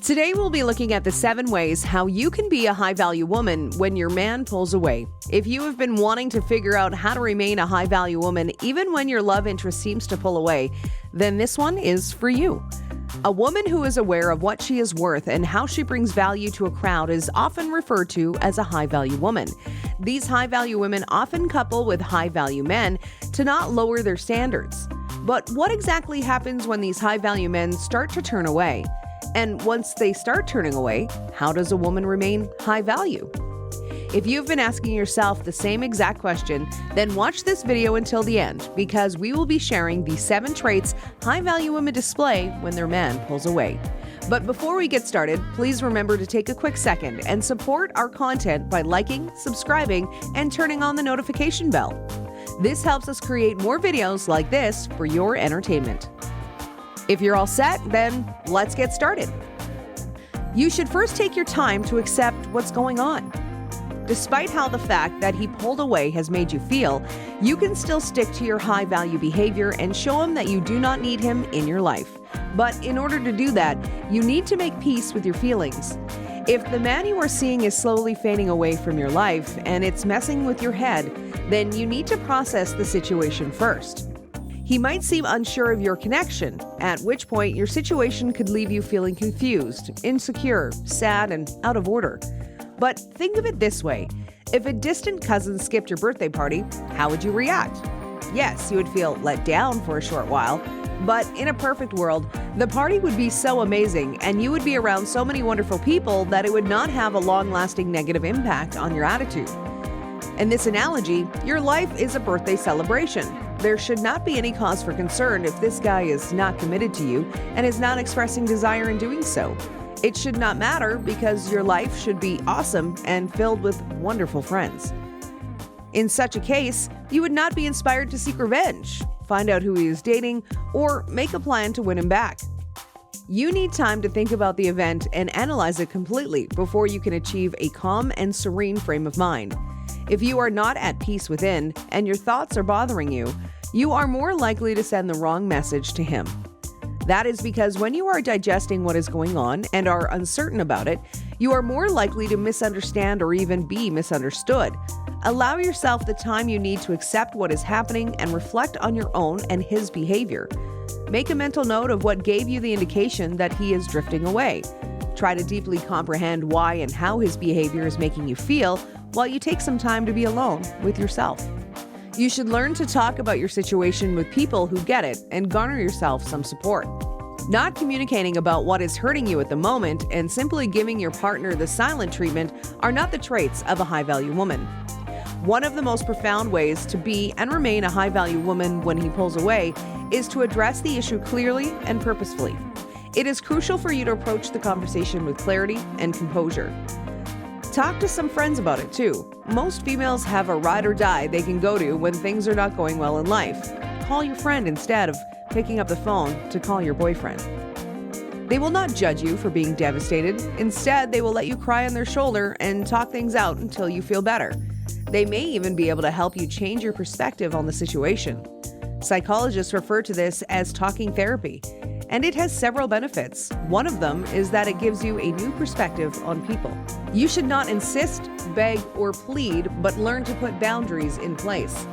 Today we'll be looking at the 7 ways how you can be a high-value woman when your man pulls away. If you have been wanting to figure out how to remain a high-value woman even when your love interest seems to pull away, then this one is for you. A woman who is aware of what she is worth and how she brings value to a crowd is often referred to as a high-value woman. These high-value women often couple with high-value men to not lower their standards. But what exactly happens when these high-value men start to turn away? And once they start turning away, how does a woman remain high value? If you've been asking yourself the same exact question, then watch this video until the end because we will be sharing the 7 traits high value women display when their man pulls away. But before we get started, please remember to take a quick second and support our content by liking, subscribing, and turning on the notification bell. This helps us create more videos like this for your entertainment. If you're all set, then let's get started. You should first take your time to accept what's going on. Despite how the fact that he pulled away has made you feel, you can still stick to your high-value behavior and show him that you do not need him in your life. But in order to do that, you need to make peace with your feelings. If the man you are seeing is slowly fading away from your life and it's messing with your head, then you need to process the situation first. He might seem unsure of your connection, at which point your situation could leave you feeling confused, insecure, sad, and out of order. But think of it this way. If a distant cousin skipped your birthday party, how would you react? Yes, you would feel let down for a short while, but in a perfect world, the party would be so amazing and you would be around so many wonderful people that it would not have a long-lasting negative impact on your attitude. In this analogy, your life is a birthday celebration. There should not be any cause for concern if this guy is not committed to you and is not expressing desire in doing so. It should not matter because your life should be awesome and filled with wonderful friends. In such a case, you would not be inspired to seek revenge, find out who he is dating, or make a plan to win him back. You need time to think about the event and analyze it completely before you can achieve a calm and serene frame of mind. If you are not at peace within and your thoughts are bothering you, you are more likely to send the wrong message to him. That is because when you are digesting what is going on and are uncertain about it, you are more likely to misunderstand or even be misunderstood. Allow yourself the time you need to accept what is happening and reflect on your own and his behavior. Make a mental note of what gave you the indication that he is drifting away. Try to deeply comprehend why and how his behavior is making you feel while you take some time to be alone with yourself. You should learn to talk about your situation with people who get it and garner yourself some support. Not communicating about what is hurting you at the moment and simply giving your partner the silent treatment are not the traits of a high-value woman. One of the most profound ways to be and remain a high-value woman when he pulls away is to address the issue clearly and purposefully. It is crucial for you to approach the conversation with clarity and composure. Talk to some friends about it too. Most females have a ride or die they can go to when things are not going well in life. Call your friend instead of picking up the phone to call your boyfriend. They will not judge you for being devastated. Instead, they will let you cry on their shoulder and talk things out until you feel better. They may even be able to help you change your perspective on the situation. Psychologists refer to this as talking therapy, and it has several benefits. One of them is that it gives you a new perspective on people. You should not insist, beg, or plead, but learn to put boundaries in place.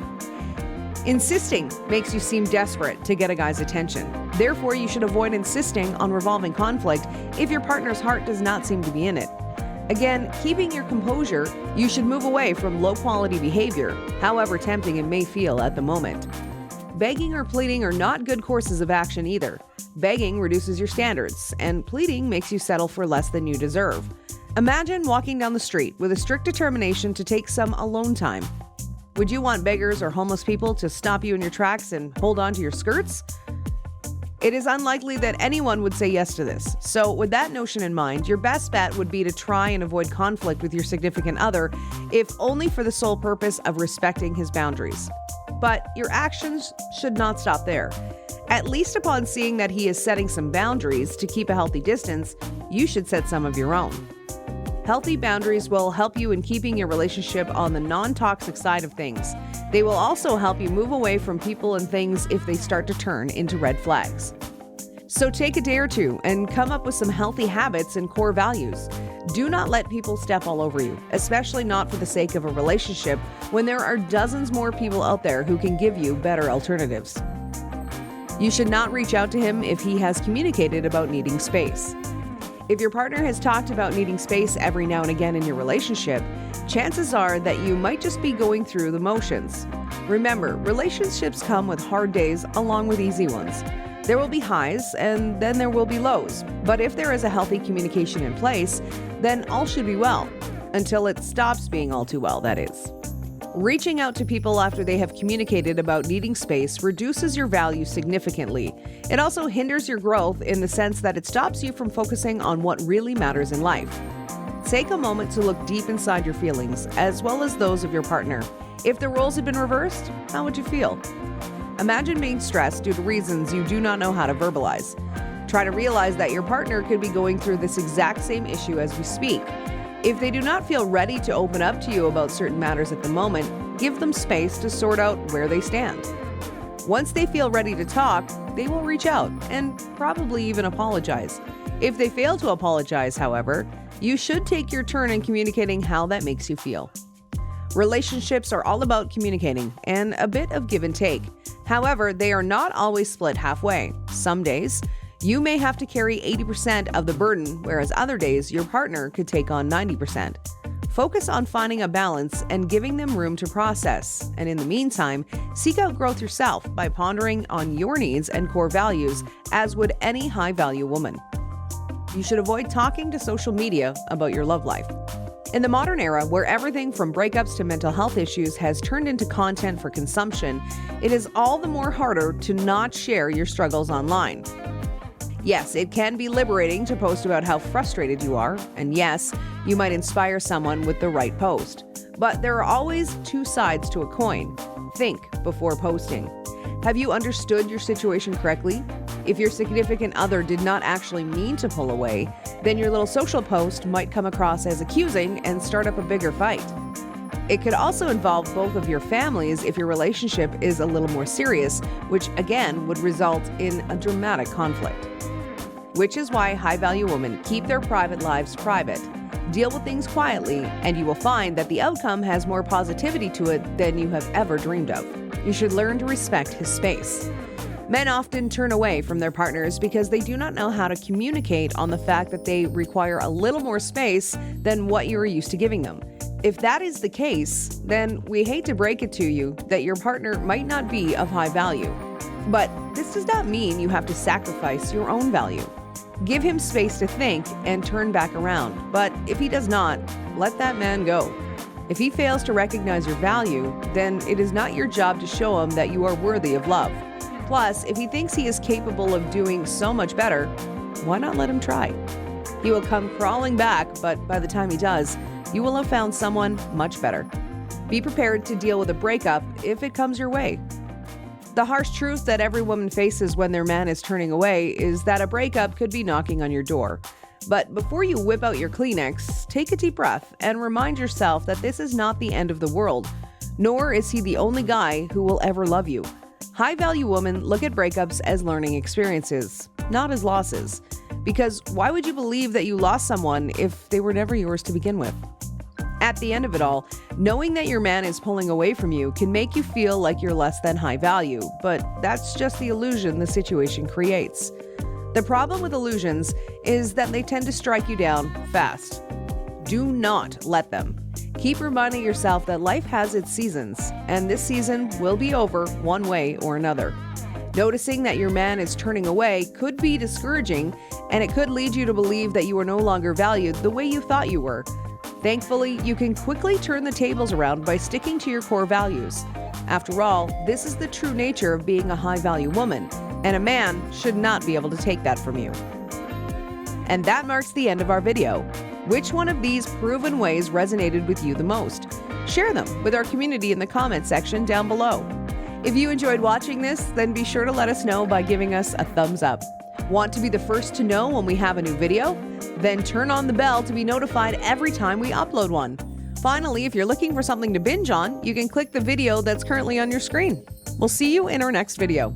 Insisting makes you seem desperate to get a guy's attention. Therefore, you should avoid insisting on resolving conflict if your partner's heart does not seem to be in it. Again, keeping your composure, you should move away from low-quality behavior, however tempting it may feel at the moment. Begging or pleading are not good courses of action either. Begging reduces your standards, and pleading makes you settle for less than you deserve. Imagine walking down the street with a strict determination to take some alone time. Would you want beggars or homeless people to stop you in your tracks and hold on to your skirts? It is unlikely that anyone would say yes to this. So with that notion in mind, your best bet would be to try and avoid conflict with your significant other, if only for the sole purpose of respecting his boundaries. But your actions should not stop there. At least upon seeing that he is setting some boundaries to keep a healthy distance, you should set some of your own. Healthy boundaries will help you in keeping your relationship on the non-toxic side of things. They will also help you move away from people and things if they start to turn into red flags. So take a day or two and come up with some healthy habits and core values. Do not let people step all over you, especially not for the sake of a relationship when there are dozens more people out there who can give you better alternatives. You should not reach out to him if he has communicated about needing space. If your partner has talked about needing space every now and again in your relationship, chances are that you might just be going through the motions. Remember, relationships come with hard days along with easy ones. There will be highs and then there will be lows. But if there is a healthy communication in place, then all should be well. Until it stops being all too well, that is. Reaching out to people after they have communicated about needing space reduces your value significantly. It also hinders your growth in the sense that it stops you from focusing on what really matters in life. Take a moment to look deep inside your feelings, as well as those of your partner. If the roles had been reversed, how would you feel? Imagine being stressed due to reasons you do not know how to verbalize. Try to realize that your partner could be going through this exact same issue as we speak. If they do not feel ready to open up to you about certain matters at the moment, give them space to sort out where they stand. Once they feel ready to talk, they will reach out and probably even apologize. If they fail to apologize, however, you should take your turn in communicating how that makes you feel. Relationships are all about communicating and a bit of give and take. However, they are not always split halfway. Some days, you may have to carry 80% of the burden, whereas other days, your partner could take on 90%. Focus on finding a balance and giving them room to process. And in the meantime, seek out growth yourself by pondering on your needs and core values, as would any high-value woman. You should avoid talking to social media about your love life. In the modern era, where everything from breakups to mental health issues has turned into content for consumption, it is all the more harder to not share your struggles online. Yes, it can be liberating to post about how frustrated you are, and yes, you might inspire someone with the right post. But there are always two sides to a coin. Think before posting. Have you understood your situation correctly? If your significant other did not actually mean to pull away, then your little social post might come across as accusing and start up a bigger fight. It could also involve both of your families if your relationship is a little more serious, which again would result in a dramatic conflict. Which is why high-value women keep their private lives private. Deal with things quietly, and you will find that the outcome has more positivity to it than you have ever dreamed of. You should learn to respect his space. Men often turn away from their partners because they do not know how to communicate on the fact that they require a little more space than what you are used to giving them. If that is the case, then we hate to break it to you that your partner might not be of high value. But this does not mean you have to sacrifice your own value. Give him space to think and turn back around. But if he does not, let that man go. If he fails to recognize your value, then it is not your job to show him that you are worthy of love. Plus, if he thinks he is capable of doing so much better, why not let him try? He will come crawling back, but by the time he does, you will have found someone much better. Be prepared to deal with a breakup if it comes your way. The harsh truth that every woman faces when their man is turning away is that a breakup could be knocking on your door. But before you whip out your Kleenex, take a deep breath and remind yourself that this is not the end of the world, nor is he the only guy who will ever love you. High-value women look at breakups as learning experiences, not as losses. Because why would you believe that you lost someone if they were never yours to begin with? At the end of it all, knowing that your man is pulling away from you can make you feel like you're less than high value, but that's just the illusion the situation creates. The problem with illusions is that they tend to strike you down fast. Do not let them. Keep reminding yourself that life has its seasons, and this season will be over one way or another. Noticing that your man is turning away could be discouraging, and it could lead you to believe that you are no longer valued the way you thought you were. Thankfully, you can quickly turn the tables around by sticking to your core values. After all, this is the true nature of being a high-value woman, and a man should not be able to take that from you. And that marks the end of our video. Which one of these proven ways resonated with you the most? Share them with our community in the comment section down below. If you enjoyed watching this, then be sure to let us know by giving us a thumbs up. Want to be the first to know when we have a new video? Then turn on the bell to be notified every time we upload one. Finally, if you're looking for something to binge on, you can click the video that's currently on your screen. We'll see you in our next video.